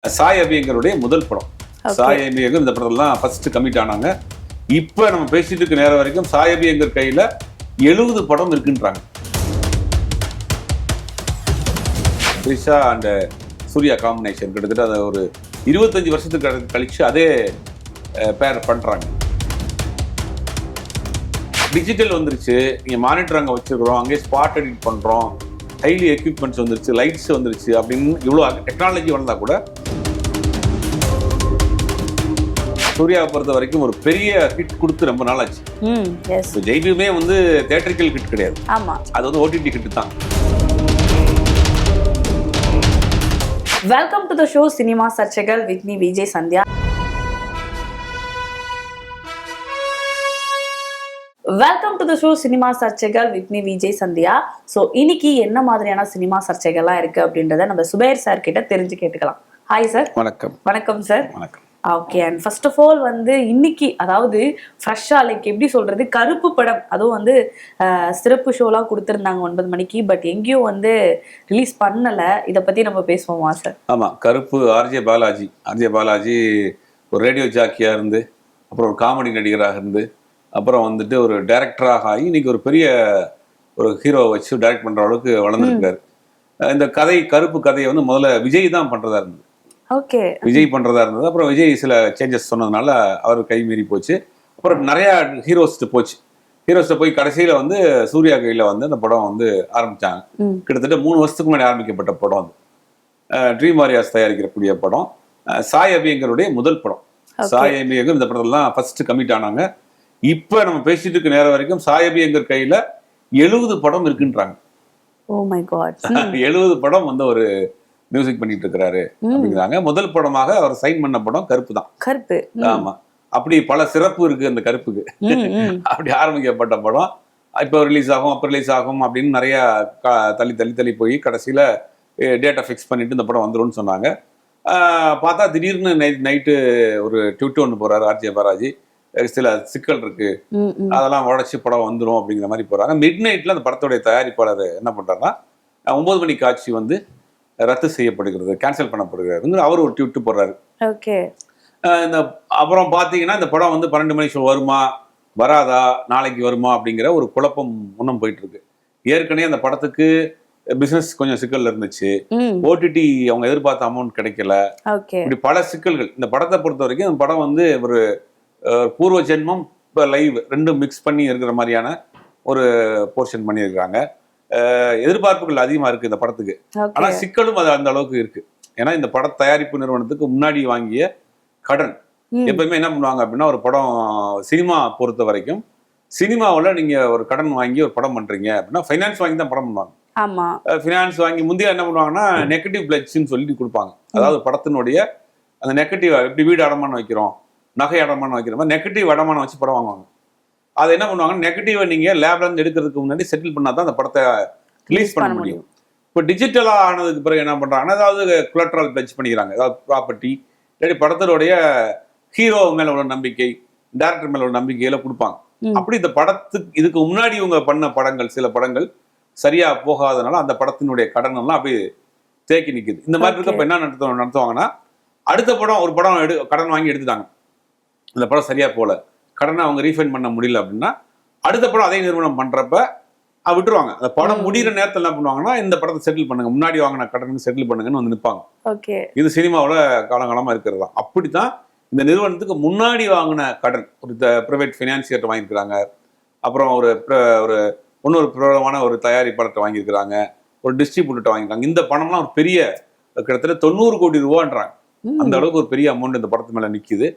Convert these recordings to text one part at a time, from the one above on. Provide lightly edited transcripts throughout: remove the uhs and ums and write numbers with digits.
சாய் அபியங்கருடைய முதல் படம். சாய் அபியங்கர் இந்த படத்துலாம் ஃபர்ஸ்ட் கமிட் ஆனாங்க. இப்ப நம்ம பேசிட்டு இருக்க நேரம் வரைக்கும் சாய் அபியங்கர் கையில 70 படம் இருக்குன்றாங்க. த்ரிஷா அண்ட் சூர்யா காம்பினேஷன் கிட்டத்தட்ட அதை ஒரு 25 வருஷத்துக்கு கழிச்சு அதே பேர் பண்றாங்க. டிஜிட்டல் வந்துருச்சு, நீங்க மானிட்டர் அங்கே வச்சிருக்கிறோம், அங்கே ஸ்பாட் எடிட் பண்றோம், ஹைலி எக்யூப்மெண்ட்ஸ் வந்துருச்சு, லைட்ஸ் வந்துருச்சு அப்படின்னு இவ்வளோ டெக்னாலஜி வளர்ந்தா கூட சூர்யாவை பொறுத்த வரைக்கும் ஒரு பெரிய ஹிட் கொடுத்து ரொம்ப நாள் ஆச்சு. ஜெய்பீமே வந்து தியேட்டரிக்கல் ஹிட் கிடையாது, அது வந்து ஓடிடி ஹிட் தான். Welcome to the show cinema சர்ச்சைகள் with me Vijay Sandhya. Welcome to the show cinema சர்ச்சைகள் with me Vijay Sandhya. So இன்னைக்கு என்ன மாதிரியான சினிமா சர்ச்சைகள்லாம் இருக்கு அப்படின்றத நம்ம சுபேர் சார் கிட்ட தெரிஞ்சு கேட்டுக்கலாம். Hi sir. வணக்கம். வணக்கம் சார். வணக்கம். Okay, and first of all வந்து இன்னைக்கு அதாவது ஃப்ரெஷ்ஷா லைக் எப்படி சொல்றது, கருப்பு படம் அதுவும் வந்து சிறப்பு ஷோலாம் கொடுத்துருந்தாங்க 9 மணிக்கு, பட் எங்கேயும் வந்து ரிலீஸ் பண்ணல. இதை பத்தி நம்ம பேசுவோமா சார்? ஆமா, கருப்பு ஆர்ஜே பாலாஜி ஒரு ரேடியோ ஜாக்கியா இருந்து, அப்புறம் ஒரு காமெடி நடிகராக இருந்து, அப்புறம் வந்துட்டு ஒரு டைரக்டராக ஆகி இன்னைக்கு ஒரு பெரிய ஒரு ஹீரோவை வச்சு டைரக்ட் பண்ற அளவுக்கு வளர்ந்துருக்காரு. இந்த கருப்பு கதையை வந்து முதல்ல விஜய் தான் பண்றதா இருந்தது. விஜய் பண்றதா இருந்தது. அப்புறம் விஜய் சில சேஞ்சஸ் சொன்னதுனால அவர் கை மீறி போச்சு. அப்புறம் நிறைய ஹீரோஸ்ட்டு போய் கடைசியில வந்து சூர்யா கையில வந்து அந்த படம் வந்து ஆரம்பிச்சாங்க. கிட்டத்தட்ட 3 வருஷத்துக்கு முன்னாடி ஆரம்பிக்கப்பட்ட படம் அது. ட்ரீம் வாரியாஸ் தயாரிக்கக்கூடிய படம். சாய் அபியங்கருடைய முதல் படம். சாய் அபியங்கர் இந்த படத்துலாம் ஃபர்ஸ்ட் கமிட் ஆனாங்க. இப்ப நம்ம பேசிட்டு இருக்க நேரம் வரைக்கும் சாய் அபியங்கர் கையில 70 படம் இருக்குன்றாங்க. Oh my God. 70 படம் வந்து ஒரு மியூசிக் பண்ணிட்டு இருக்கிறாரு அப்படிங்கிறாங்க. முதல் படமாக அவர் சைன் பண்ண படம் கருப்பு தான். கருப்பு. ஆமா, அப்படி பல சிறப்பு இருக்கு அந்த கருப்புக்கு. அப்படி ஆரம்பிக்கப்பட்ட படம் இப்போ ரிலீஸ் ஆகும் அப்படின்னு நிறைய தள்ளி போய் கடைசியில டேட்டா ஃபிக்ஸ் பண்ணிட்டு இந்த படம் வந்துரும்னு சொன்னாங்க. பார்த்தா திடீர்னு நைட்டு ஒரு ட்விட் ஒன்று போறாரு ஆர்ஜே பாலாஜி. சில சிக்கல் இருக்கு, அதெல்லாம் உடச்சி படம் வந்துடும் அப்படிங்கிற மாதிரி போறாங்க. மிட் நைட்ல அந்த படத்துடைய தயாரிப்பாளர் என்ன பண்றாருன்னா 9 மணி காட்சி வந்து ரத்து செய்யப்படுகிறது, கேன்சல் பண்ணப்படுகிறது அவர் ஒரு ட்வீட் போடுறாரு. இந்த அப்புறம் பார்த்தீங்கன்னா இந்த படம் வந்து 12 மணி ஷோ வருமா வராதா, நாளைக்கு வருமா அப்படிங்கிற ஒரு குழப்பம் முன்னம் போயிட்டு இருக்கு. ஏற்கனவே அந்த படத்துக்கு பிசினஸ் கொஞ்சம் சிக்கல் இருந்துச்சு, ஓடிடி அவங்க எதிர்பார்த்த அமௌண்ட் கிடைக்கல, இப்படி பல சிக்கல்கள். இந்த படத்தை பொறுத்த வரைக்கும் இந்த படம் வந்து ஒரு பூர்வ ஜென்மம் இப்போ லைவ் ரெண்டும் மிக்ஸ் பண்ணி இருக்கிற மாதிரியான ஒரு போர்ஷன் பண்ணியிருக்காங்க. எதிர்பார்ப்புகள் அதிகமா இருக்கு இந்த படத்துக்கு. ஆனா சிக்கலும் அது அந்த அளவுக்கு இருக்கு. ஏன்னா இந்த பட தயாரிப்பு நிறுவனத்துக்கு முன்னாடி வாங்கிய கடன். எப்பவுமே என்ன பண்ணுவாங்க அப்படின்னா, ஒரு படம் சினிமா பொறுத்த வரைக்கும் சினிமாவில் நீங்க ஒரு கடன் வாங்கி ஒரு படம் பண்றீங்க அப்படின்னா ஃபைனான்ஸ் வாங்கி தான் படம் பண்ணுவாங்க. ஃபைனான்ஸ் வாங்கி முந்தைய என்ன பண்ணுவாங்கன்னா நெகட்டிவ் பிளட்ஜ்னு சொல்லிட்டு கொடுப்பாங்க. அதாவது படத்தினுடைய அந்த நெகட்டிவ், எப்படி வீடு அடமானம் வைக்கிறோம், நகை அடமானம் வைக்கிற மாதிரி நெகட்டிவ் அடமானம் வச்சு படம் வாங்குவாங்க. அதை என்ன பண்ணுவாங்க, நெகட்டிவை நீங்க லேப்ல இருந்து எடுக்கிறதுக்கு முன்னாடி செட்டில் பண்ணாதான் அந்த படத்தை ரிலீஸ் பண்ண முடியும். இப்போ டிஜிட்டலா ஆனதுக்கு பிறகு என்ன பண்றாங்கன்னா, அதாவது கொலட்ரல் பிளட்ஜ் பண்ணிக்கிறாங்க. அதாவது ப்ராப்பர்ட்டி இல்லாட்டி படத்தினுடைய ஹீரோ மேல உள்ள நம்பிக்கை, டைரக்டர் மேல உள்ள நம்பிக்கையில கொடுப்பாங்க. அப்படி இந்த படத்துக்கு இதுக்கு முன்னாடி இவங்க பண்ண படங்கள், சில படங்கள் சரியா போகாதனால அந்த படத்தினுடைய கடன் எல்லாம் அப்படியே தேக்கி நிக்குது. இந்த மாதிரி இருக்கப்ப என்ன நடத்துவாங்கன்னா, அடுத்த படம் ஒரு படம் கடன் வாங்கி எடுத்துட்டாங்க, இந்த படம் சரியா போல, கடனை அவங்க ரீஃபண்ட் பண்ண முடியல அப்படின்னா அடுத்த படம் அதே நிறுவனம் பண்றப்ப விட்டுருவாங்க. அந்த படம் முடிகிற நேரத்தில் என்ன பண்ணுவாங்கன்னா, இந்த படத்தை செட்டில் பண்ணுங்க, முன்னாடி வாங்கின கடனுக்கு செட்டில் பண்ணுங்கன்னு வந்து நிற்பாங்க. இது சினிமாவில் காலங்காலமா இருக்கிறது தான். அப்படித்தான் இந்த நிறுவனத்துக்கு முன்னாடி வாங்கின கடன் ஒரு பிரைவேட் ஃபினான்சியர்கிட்ட வாங்கியிருக்கிறாங்க, அப்புறம் ஒரு இன்னொரு பிரபலமான ஒரு தயாரிப்பாளர்கிட்ட வாங்கியிருக்கிறாங்க, ஒரு டிஸ்ட்ரிபியூட்டர்கிட்ட வாங்கியிருக்காங்க. இந்த பணம்லாம் ஒரு பெரிய கிட்டத்தட்ட 90 கோடி ரூபான்றாங்க. அந்த அளவுக்கு ஒரு பெரிய அமௌண்ட் இந்த படத்து மேல நிக்குது.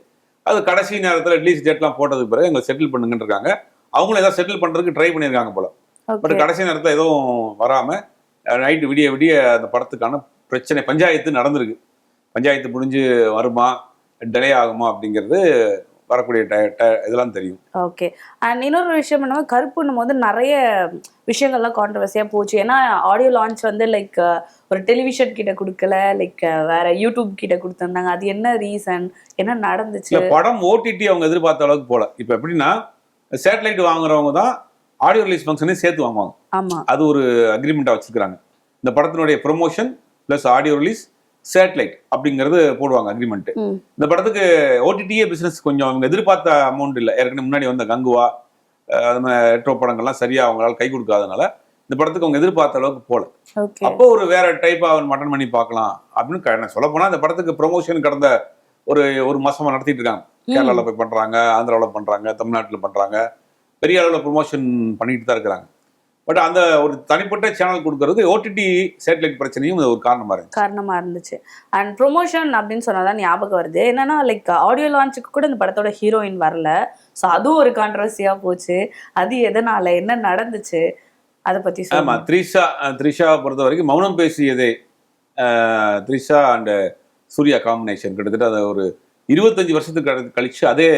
அது கடைசி நேரத்தில் ரிலீஸ் டேட்லாம் போட்டதுக்கு பிறகு எங்களை செட்டில் பண்ணுங்கன்னு இருக்காங்க. அவங்களும் ஏதாவது செட்டில் பண்றதுக்கு ட்ரை பண்ணியிருக்காங்க போல. பட் கடைசி நேரத்தில் எதுவும் வராம நைட்டு விடிய அந்த படத்துக்கான பிரச்சனை பஞ்சாயத்து நடந்திருக்கு. பஞ்சாயத்து முடிஞ்சு வருமா, டிலே ஆகுமா அப்படிங்கிறது வரக்கூடிய இதெல்லாம் தெரியும். ஓகே, அண்ட் இன்னொரு விஷயம் என்ன, கருப்புன்னும் போது நிறைய விஷயங்கள்லாம் கான்ட்ரவர்சியா போச்சு. ஏன்னா ஆடியோ லான்ச் வந்து லைக் ஒரு டெலிவிஷன் கிட்ட கொடுக்கல, லைக் வேற யூடியூப் கிட்ட கொடுத்துருந்தாங்க. அது என்ன ரீசன், என்ன நடந்துச்சு? படம் ஓடிடி அவங்க எதிர்பார்த்த அளவுக்கு போல. இப்ப எப்படின்னா, சேட்டலைட் வாங்குறவங்க தான் ஆடியோ ரிலீஸ் ஃபங்க்ஷனே சேர்த்து வாங்குவாங்க. அது ஒரு அக்ரிமெண்டா வச்சிருக்காங்க. இந்த படத்தினுடைய promotion plus audio release satellite அப்படிங்கிறது போடுவாங்க அக்ரிமெண்ட். இந்த படத்துக்கு ஓடிடிஏ பிசினஸ் கொஞ்சம் அவங்க எதிர்பார்த்த அமௌண்ட் இல்லை. ஏற்கனவே முன்னாடி வந்த கங்குவா அது மாதிரி ரெட்ரோ படங்கள்லாம் சரியா அவங்களால கை கொடுக்காதனால இந்த படத்துக்கு அவங்க எதிர்பார்த்த அளவுக்கு போல. அப்போ ஒரு வேற டைப்பா அவன் மட்டன் பண்ணி பார்க்கலாம் அப்படின்னு சொல்ல போனா இந்த படத்துக்கு ப்ரொமோஷன் கடந்த ஒரு மாசமா நடத்திட்டு இருக்காங்க. கேரளால போய் பண்றாங்க, ஆந்திராவில் பண்றாங்க, தமிழ்நாட்டில் பண்றாங்க, பெரிய அளவில் ப்ரொமோஷன் பண்ணிட்டு தான் இருக்கிறாங்க. பட் அந்த ஒரு தனிப்பட்ட சேனல் கொடுக்கறது ஓடிடி சேட்டலைட் பிரச்சனையும் ஒரு காரணமா இருந்துச்சு. அண்ட் ப்ரொமோஷன் அப்படின்னு சொன்னாதான் ஞாபகம் வருது. என்னன்னா லைக் ஆடியோ லான்ச்சுக்கு கூட இந்த படத்தோட ஹீரோயின் வரல. ஸோ அதுவும் ஒரு கான்ட்ரவர்சியா போச்சு. அது எதனால, என்ன நடந்துச்சு, அதை பத்தி ஆமா. த்ரிஷா பொறுத்த வரைக்கும் மௌனம் பேசியதே த்ரிஷா அண்ட் சூர்யா காம்பினேஷன் கிட்டத்தட்ட அதை ஒரு 25 வருஷத்துக்கு கழிச்சு அதே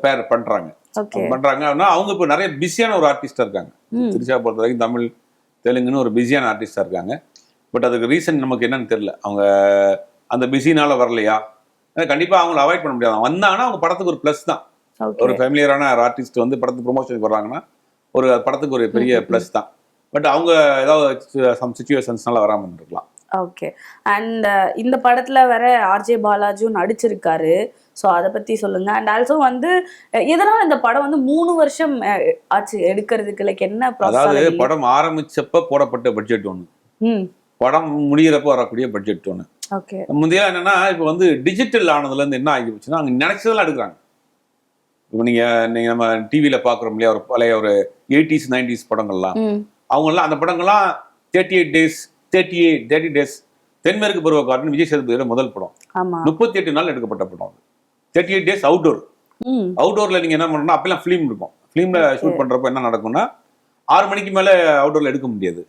பேர் பண்றாங்க. அப்படின்னா அவங்க இப்போ நிறைய பிஸியான ஒரு ஆர்டிஸ்டா இருக்காங்க. த்ரிஷா பொறுத்த வரைக்கும் தமிழ் தெலுங்குன்னு ஒரு பிஸியான ஆர்டிஸ்டா இருக்காங்க. பட் அதுக்கு ரீசன் நமக்கு என்னன்னு தெரியல. அவங்க அந்த பிஸினால வரலையா? கண்டிப்பா அவங்களை அவாய்ட் பண்ண முடியாது. வந்தாங்கன்னா அவங்க படத்துக்கு ஒரு பிளஸ் தான். ஒரு ஃபேமிலியரான ஆர்டிஸ்ட் வந்து படத்துக்கு ப்ரொமோஷனுக்கு வர்றாங்கன்னா ஒரு படத்துக்கு ஒரு பெரிய பிளஸ் தான். பட் அவங்க ஏதாவது சம் சிச்சுவேஷன்ஸ்னால வராமல் இருக்கலாம். ஓகே. அண்ட் இந்த படத்துல வேற ஆர்ஜே பாலாஜி நடிச்சிருக்காரு. ஸோ அதை பத்தி சொல்லுங்க. அண்ட் ஆல்சோ வந்து எதனால இந்த படம் வந்து 3 வருஷம் ஆச்சு எடுக்கிறதுக்கு? லைக் என்ன ப்ராசஸ்? அதாவது படம் ஆரம்பிச்சப்ப போடப்பட்ட பட்ஜெட் ஒன்று, படம் முடிகிறப்ப வரக்கூடிய பட்ஜெட் ஒன்று. ஓகே. முந்தைய என்னன்னா இப்போ வந்து டிஜிட்டல் ஆனதுல இருந்து என்ன ஆகி போச்சுன்னா அங்கே நினைச்சதெல்லாம் எடுக்கிறாங்க. இப்போ நீங்க நம்ம டிவியில பாக்குறோம் இல்லையா, ஒரு பழைய ஒரு 80s 90s படங்கள்லாம், அவங்கெல்லாம் அந்த படங்கள்லாம் 30 days தென்மேற்கு பருவ காட்டுன்னு விஜய் சேதுபதியோட முதல் படம். 38 நாள் எடுக்கப்பட்ட படம். 38 days அவுட்டோர்ல நீங்க என்ன பண்ணணும், அப்பெல்லாம் ஃபிலிம் இருக்கும். ஃபிலிம்ல ஷூட் பண்றப்ப என்ன நடக்கும்னா 6 மணிக்கு மேல அவுட்டோர்ல எடுக்க முடியாது,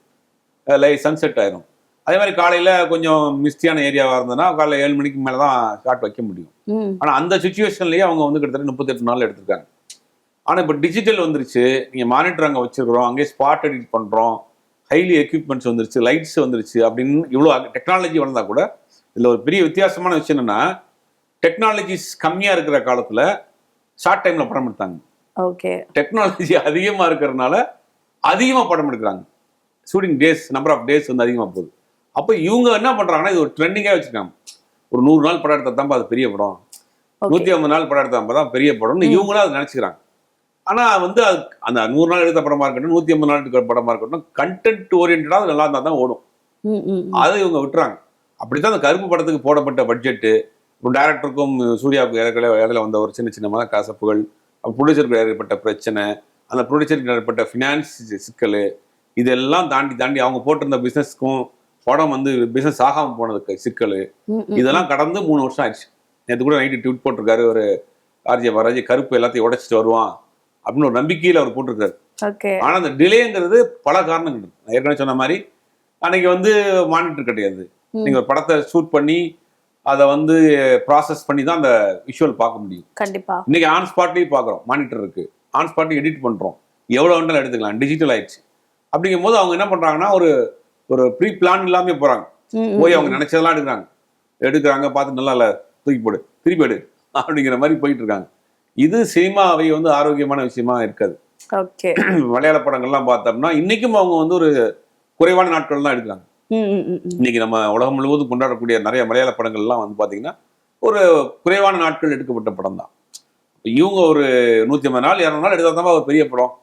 சன்செட் ஆயிரும். அதே மாதிரி காலையில கொஞ்சம் மிஸ்டியான ஏரியாவா இருந்ததுன்னா காலையில 7 மணிக்கு மேலதான் ஷாட் வைக்க முடியும். ஆனா அந்த சுச்சுவேஷன்லயே அவங்க வந்து கிட்டத்தட்ட 38 நாள் எடுத்திருக்காங்க. ஆனா இப்ப டிஜிட்டல் வந்துருச்சு, நீங்க மானிட்டர் அங்க வச்சிருக்கிறோம், அங்கேயே ஸ்பாட் எடிட் பண்றோம், ஹைலி எக்யூப்மெண்ட்ஸ் வந்துருச்சு, லைட்ஸ் வந்துருச்சு அப்படின்னு இவ்வளவு டெக்னாலஜி வளர்ந்தா கூட இதுல ஒரு பெரிய வித்தியாசமான விஷயம் என்னன்னா, டெக்னாலஜிஸ் கம்மியா இருக்கிற காலத்துல ஷார்ட் டைம்ல படம் எடுத்தாங்க. டெக்னாலஜி அதிகமா இருக்கிறதுனால அதிகமா படம் எடுக்கிறாங்க. Shooting days, number of days வந்து அதிகமா போகுது. அப்போ இவங்க என்ன பண்றாங்கன்னா இது ஒரு ட்ரெண்டிங்கா வச்சிருக்காங்க. ஒரு 100 நாள் படம் எடுத்தா தான் அது பெரிய படம், 150 நாள் படம் எடுத்தா தான் பெரிய படம்னு இவங்களும் அதை நினைச்சுக்கிறாங்க. ஆனா வந்து அது அந்த 100 நாள் எடுத்த படமா இருக்கட்டும், 150 நாள் எடுக்கிற படமா இருக்கட்டும், கண்டென்ட் ஓரியன்டா அது நல்லா இருந்தா தான் ஓடும். அதை இவங்க விட்டுறாங்க. அப்படித்தான் அந்த கருப்பு படத்துக்கு போடப்பட்ட பட்ஜெட்டு, டைரக்டருக்கும் சூர்யாவுக்கு இடையில வந்த ஒரு சின்ன சின்ன கசப்புகள், ப்ரொடியூசருக்கு ஏற்பட்ட பிரச்சனை, அந்த ப்ரொடியூசருக்கு ஏற்பட்ட ஃபினான்ஸ் சிக்கல், இதெல்லாம் தாண்டி அவங்க போட்டிருந்த பிசினஸ்க்கும் படம் வந்து பிசினஸ் ஆகாம போனதுக்கு சிக்கல், இதெல்லாம் கடந்து 3 வருஷம் ஆயிடுச்சு. நேற்று கூட நைட்டு ட்வீட் போட்டிருக்காரு ஒரு ஆர்ஜே பாலாஜி, கருப்பு எல்லாத்தையும் உடைச்சிட்டு வருவான் அப்படின்னு ஒரு நம்பிக்கையில் அவர் போட்டிருக்காரு. ஆனா அந்த டிலேங்கிறது பல காரணங்கள் இருக்கு. நான் ஏற்கனவே சொன்ன மாதிரி அன்னைக்கு வந்து மானிட்டர் கிடையாது. நீங்க ஒரு படத்தை ஷூட் பண்ணி அதை வந்து ப்ராசஸ் பண்ணி தான் அந்த விஷுவல் பார்க்க முடியும். கண்டிப்பா இன்னைக்கு ஆன் ஸ்பாட்லயும் பாக்குறோம், மானிட்டர் இருக்கு, ஆன் ஸ்பாட்லயும் எடிட் பண்றோம், எவ்வளவு வேண்டாலும் எடுத்துக்கலாம், டிஜிட்டல் ஆயிடுச்சு. அப்படிங்கும் போது அவங்க என்ன பண்றாங்கன்னா ஒரு ப்ரீ பிளான் இல்லாம போறாங்க, போய் அவங்க நினைச்சதெல்லாம் எடுக்கிறாங்க, பார்த்து நல்லா இல்ல தூக்கி போடு, திருப்பி எடு அப்படிங்கிற மாதிரி போயிட்டு இருக்காங்க. இது சினிமாவை வந்து ஆரோக்கியமான விஷயமா இருக்காது. மலையாள படங்கள்லாம் பார்த்தோம்னா இன்னைக்கும் அவங்க வந்து ஒரு குறைவான நாட்கள் தான் எடுக்கிறாங்க. இன்னைக்கு நம்ம உலகம் முழுவதும் கொண்டாடக்கூடிய நிறைய மலையாள படங்கள்லாம் வந்து பாத்தீங்கன்னா ஒரு குறைவான நாட்கள் எடுக்கப்பட்ட படம் தான். இவங்க ஒரு 150 நாள் 200 நாள் எடுத்தா தான் ஒரு பெரிய படம்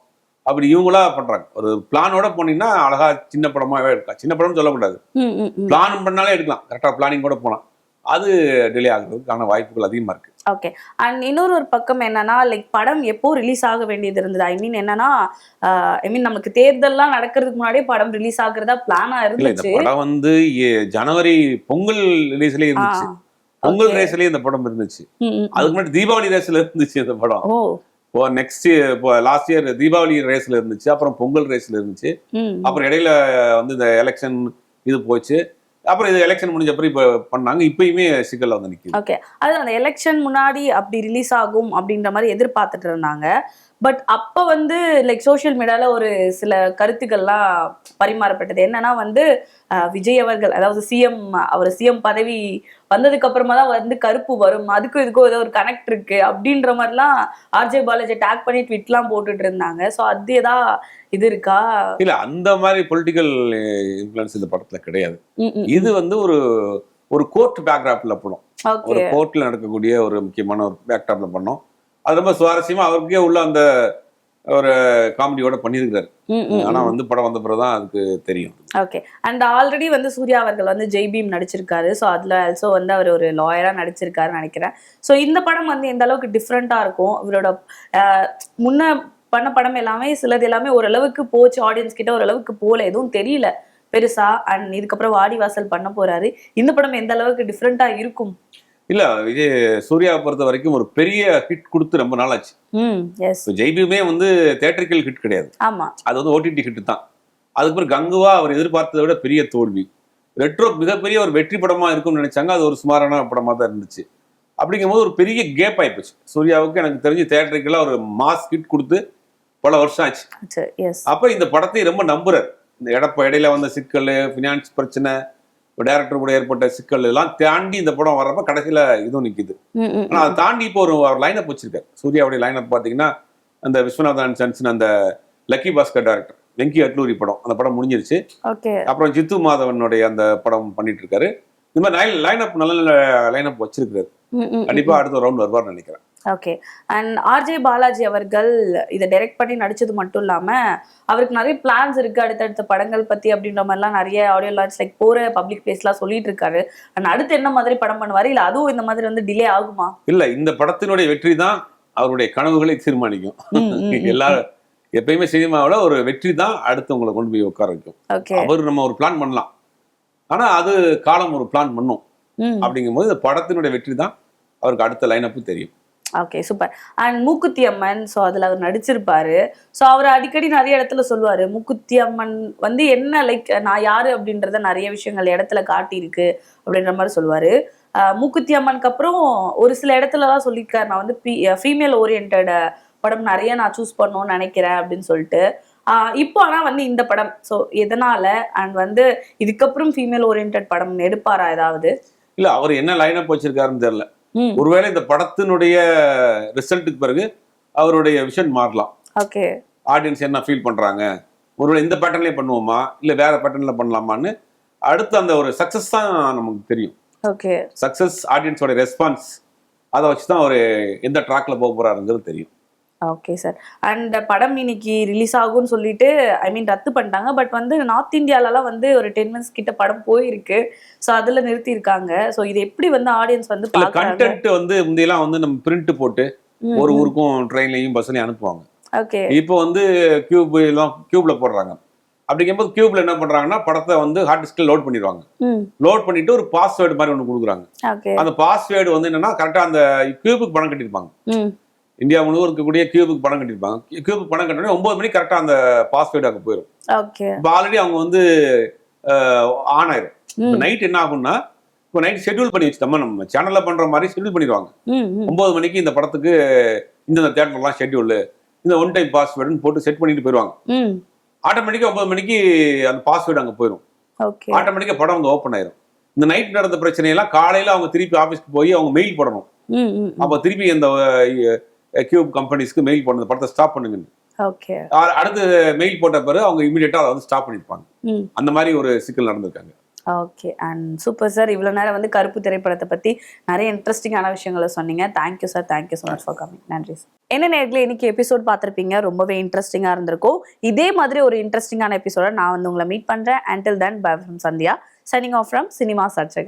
அப்படி இவங்களா பண்றாங்க. ஒரு பிளானோட போனீங்கன்னா அழகா சின்ன படமாவே எடுக்கலாம். சின்ன படம்னு சொல்லக்கூடாது, பிளான் பண்ணாலே எடுக்கலாம். கரெக்டா பிளானிங் கூட போனா அது டிலே ஆகுறதுக்கான வாய்ப்புகள் அதிகமா இருக்கு. ஓகே. அண்ட் இன்னொரு பக்கம் என்னன்னா, லைக் படம் எப்போ ரிலீஸ் ஆக வேண்டியது இருந்தது. ஐ மீன் என்னன்னா, நமக்கு தேர்தல்லாம் நடக்கிறதுக்கு முன்னாடியே படம் ரிலீஸ் ஆகுறதா பிளானா இருந்துச்சு. படம் வந்து ஜனவரி பொங்கல் ரிலீஸ்லயே இருந்துச்சு, பொங்கல் ரேஸ்லயே இந்த படம் இருந்துச்சு. அதுக்கு முன்னாடி தீபாவளி ரேஸ்ல இருந்துச்சு இந்த படம். நெக்ஸ்ட் லாஸ்ட் இயர் தீபாவளி ரேஸ்ல இருந்துச்சு, அப்புறம் பொங்கல் ரேஸ்ல இருந்துச்சு, அப்புறம் இடையில வந்து இந்த எலெக்ஷன் இது போச்சு, அப்புறம் இது எலெக்ஷன் முடிஞ்ச அப்புறம் இப்ப பண்ணாங்க. இப்பயுமே சிக்கல்ல வந்து நிக்குது. ஓகே. அது அந்த எலெக்ஷன் முன்னாடி அப்படி ரிலீஸ் ஆகும் அப்படின்ற மாதிரி எதிர்பார்த்துட்டு இருந்தாங்க. பட் அப்ப வந்து லைக் சோசியல் மீடியால ஒரு சில கருத்துக்கள்லாம் பரிமாறப்பட்டது. என்னன்னா வந்து விஜய் அவர்கள், அதாவது சிஎம் பதவி வந்ததுக்கு அப்புறமா தான் வந்து கருப்பு வரும், அதுக்கும் இதுக்கும் ஏதோ ஒரு கனெக்ட் இருக்கு அப்படின்ற மாதிரிலாம் ஆர்ஜே பாலாஜி டேக் பண்ணி ட்வீட்லாம் போட்டுட்டு இருந்தாங்க. ஸோ அது ஏதா இது இருக்கா? இல்ல, அந்த மாதிரி பொலிட்டிக்கல் இன்ஃப்ளூயன்ஸ் இந்த படத்துல கிடையாது. இது வந்து ஒரு கோர்ட் பேக்ராப்ல படம், ஒரு ஓகே. கோர்ட்ல நடக்கக்கூடிய ஒரு முக்கியமான ஒரு பேக்ராப்ல பண்ணோம். அது ரொம்ப சுவாரஸ்யமா அவருக்கே உள்ள அந்த ஒரு காமெடியோட பண்ணியிருக்காரு. ஆனா வந்து படம் வந்த பிறகுதான் அதுக்கு தெரியும். ஓகே. அண்ட் ஆல்ரெடி வந்து சூர்யா அவர்கள் வந்து ஜெய் பீம் நடிச்சிருக்காரு. ஸோ அதுல ஆல்சோ வந்து அவர் ஒரு லாயரா நடிச்சிருக்காருன்னு நினைக்கிறேன். ஸோ இந்த படம் வந்து எந்த அளவுக்கு டிஃப்ரெண்டா இருக்கும், இவரோட முன்ன பண்ண படம் எல்லாமே சிலது எல்லாமே ஓரளவுக்கு போச்சு, ஆடியன்ஸ் கிட்ட ஓரளவுக்கு போல, எதுவும் தெரியல பெருசா. அண்ட் இதுக்கப்புறம் வாடிவாசல் பண்ண போறாரு. இந்த படம் எந்த அளவுக்கு டிஃப்ரெண்டா இருக்கும்? இல்ல விஜய் சூர்யாவை பொறுத்த வரைக்கும் ஒரு பெரிய ஹிட் கொடுத்து ரொம்ப நாள் ஆச்சு. எஸ். ஜெய்பீமே வந்து தியேட்டரிக்கல் ஹிட் கிடையாது, ஆமா. அது வந்து ஓடிடி ஹிட் தான். அதுக்கப்புறம் கங்குவா அவர் எதிர்பார்த்ததை விட பெரிய தோல்வி. ரெட்ரோ மிகப்பெரிய ஒரு வெற்றி படமா இருக்கும்னு நினைச்சாங்க, அது ஒரு சுமாரான படமா தான் இருந்துச்சு. அப்படிங்கும்போது ஒரு பெரிய கேப் ஆயிப்போச்சு சூர்யாவுக்கு. எனக்கு தெரிஞ்சு தியேட்டருக்குள்ள ஒரு மாஸ் ஹிட் கொடுத்து பல வருஷம் ஆச்சு. அப்ப இந்த படத்தை ரொம்ப நம்புறாரு. இந்த இடையில வந்த சிக்கல், பினான்ஸ் பிரச்சனை, டைரக்டர் கூட ஏற்பட்ட சிக்கல் எல்லாம் தாண்டி இந்த படம் வர்றப்ப கடைசியில இதுவும் நிக்குது. ஆனா அதை தாண்டி இப்போ ஒரு லைனப் வச்சிருக்காரு. சூர்யாவுடைய லைனப் பாத்தீங்கன்னா அந்த விஸ்வநாதன் சன்ஸ், அந்த லக்கி பாஸ்கர் டைரக்டர் வெங்கி அட்லூரி படம், அந்த படம் முடிஞ்சிருச்சு. அப்புறம் ஜித்து மாதவனுடைய அந்த படம் பண்ணிட்டு இருக்காரு. இந்த மாதிரி லைனப் நல்ல நல்ல லைனப் வச்சிருக்காரு. கண்டிப்பா அடுத்த ரவுண்ட் வருவார்னு நினைக்கிறேன். ஓகே. அண்ட் ஆர்ஜே பாலாஜி அவர்கள் இதை டைரக்ட் பண்ணி நடிச்சது மட்டும் இல்லாம அவருக்கு நிறைய பிளான்ஸ் இருக்கு அடுத்தடுத்த படங்கள் பத்தி அப்படின்ற மாதிரிலாம் நிறைய ஆடியோ லான்ச் லைக் போற பப்ளிக் பிளேஸ்லாம் சொல்லிட்டு இருக்காரு. அண்ட் அடுத்து என்ன மாதிரி படம் பண்ணுவாரு, இல்ல அதுவும் இந்த மாதிரி வந்து டிலே ஆகுமா? இல்ல, இந்த படத்தினுடைய வெற்றி தான் அவருடைய கனவுகளை தீர்மானிக்கும். எல்லாரும் எப்பயுமே சினிமாவில் ஒரு வெற்றி தான் அடுத்து உங்களை கொண்டு போய் உட்கார வைக்கும். அவர் நம்ம ஒரு பிளான் பண்ணலாம், ஆனா அது காலம் ஒரு பிளான் பண்ணும். அப்படிங்கும்போது இந்த படத்தினுடைய வெற்றி தான் அவருக்கு அடுத்த லைனப்பு தெரியும். Okay, super. And Mookuthi Amman, so அதில் அவர் நடிச்சிருப்பாரு. ஸோ அவர் அடிக்கடி நிறைய இடத்துல சொல்லுவார், மூக்குத்தி அம்மன் வந்து என்ன லைக் நான் யாரு அப்படின்றத நிறைய விஷயங்கள் இடத்துல காட்டியிருக்கு அப்படின்ற மாதிரி சொல்லுவார். மூக்குத்தி அம்மனுக்கு அப்புறம் ஒரு சில இடத்துலலாம் சொல்லியிருக்காரு, நான் வந்து ஃபீமேல் ஓரியன்ட் படம் நிறைய நான் சூஸ் பண்ணணும்னு நினைக்கிறேன் அப்படின்னு சொல்லிட்டு. இப்போ ஆனால் வந்து இந்த படம் ஸோ எதனால, அண்ட் வந்து இதுக்கப்புறம் ஃபீமேல் ஓரியன்ட் படம் எடுப்பாரா ஏதாவது? இல்லை, அவர் என்ன லைனப் வச்சிருக்காருன்னு தெரியல. ஒருவேளை இந்த படத்தினுடைய ரிசல்ட்டுக்கு பிறகு அவருடைய விஷன் மாறலாம். ஓகே, ஆடியன்ஸ் என்ன ஃபீல் பண்றாங்க, ஒருவேளை இந்த பேட்டர்ன்லயே பண்ணுவோமா இல்ல வேற பேட்டர்ன்ல பண்ணலாமான்னு அடுத்து அந்த ஒரு சக்சஸ் தான் நமக்கு தெரியும். ஓகே, சக்சஸ் ஆடியன்ஸோட ரெஸ்பான்ஸ், அதை வச்சு தான் அவர் எந்த ட்ராக்ல போக போறாருங்கிறது தெரியும். Okay sir. அண்ட் படம் இன்னைக்கு ரிலீஸ் ஆகும்னு சொல்லிட்டு ரத்து பண்ணிட்டாங்க. பட் வந்து நார்த் இந்தியாலலாம் வந்து ஒரு 10 minutes கிட்ட படம் போயிருக்கு. ஸோ அதுல நிறுத்தி இருக்காங்க. ஸோ இது எப்படி வந்து ஆடியன்ஸ் வந்து கண்டென்ட் வந்து முந்தையெல்லாம் வந்து நம்ம பிரிண்ட் போட்டு ஒரு ஊருக்கும் ட்ரெயின்லையும் பஸ்லையும் அனுப்புவாங்க. ஓகே, இப்போ வந்து கியூப்ல போடுறாங்க. அப்படிங்கும்போது கியூப்ல என்ன பண்றாங்கன்னா படத்தை வந்து ஹார்ட் டிஸ்க்ல லோட் பண்ணிடுவாங்க. லோட் பண்ணிட்டு ஒரு பாஸ்வேர்டு மாதிரி ஒன்று கொடுக்குறாங்க. அந்த பாஸ்வேர்டு வந்து என்னன்னா கரெக்டா அந்த கியூபுக்கு பணம் கட்டிருப்பாங்க. இந்தியா முழுவதும் இருக்கக்கூடிய கியூபுக்கு பணம் கட்டிருப்பாங்க. கியூபுக்கு பணம் கட்டினோடனே 9 மணிக்கு கரெக்டா அந்த பாஸ்வேர்டு அங்கே போயிடும். இப்போ ஆல்ரெடி அவங்க வந்து ஆன் ஆயிரும். நைட் என்ன ஆகும்னா, இப்போ நைட் ஷெட்யூல் பண்ணி வச்சுட்டோமா, நம்ம சேனல்ல பண்ற மாதிரி ஷெட்யூல் பண்ணிடுவாங்க. 9 மணிக்கு இந்த படத்துக்கு இந்த தியேட்டர்லாம் ஷெட்யூல், இந்த ஒன் டைம் பாஸ்வேர்டுன்னு போட்டு செட் பண்ணிட்டு போயிடுவாங்க. ஆட்டோமேட்டிக்கா 9 மணிக்கு அந்த பாஸ்வேர்டு அங்கே போயிடும். ஆட்டோமேட்டிக்கா படம் வந்து ஓப்பன் ஆயிரும். இந்த நைட் நடந்த பிரச்சனையெல்லாம் காலையில அவங்க திருப்பி ஆஃபீஸ்க்கு போய் அவங்க மெயில் போடணும். அப்ப திருப்பி இந்த கியூப் கம்பெனிஸ்க்கு மெயில் போடுறது படத்தை ஸ்டாப் பண்ணுங்க. அடுத்து மெயில் போட்ட பிறகு அவங்க இமீடியட்டா அதை வந்து ஸ்டாப் பண்ணிருப்பாங்க. அந்த மாதிரி ஒரு சிக்கல் நடந்திருக்காங்க. Okay, and super sir. இவ்வளவு நேரம் வந்து கருப்பு திரைப்படத்தை பத்தி நிறைய இன்ட்ரெஸ்டிங்கான விஷயங்களை சொன்னீங்க. Thank you sir, thank you so much for coming. நன்றி சார். என்ன நேர்களே, இன்னைக்கு எபிசோட் பார்த்துருப்பீங்க, ரொம்பவே இன்ட்ரெஸ்டிங்கா இருந்திருக்கும். இதே மாதிரி ஒரு இன்ட்ரெஸ்டிங்கான எபிசோட நான் வந்து உங்களை மீட் பண்றேன். Until then, bye from Sandhya, signing off from Cinema Search.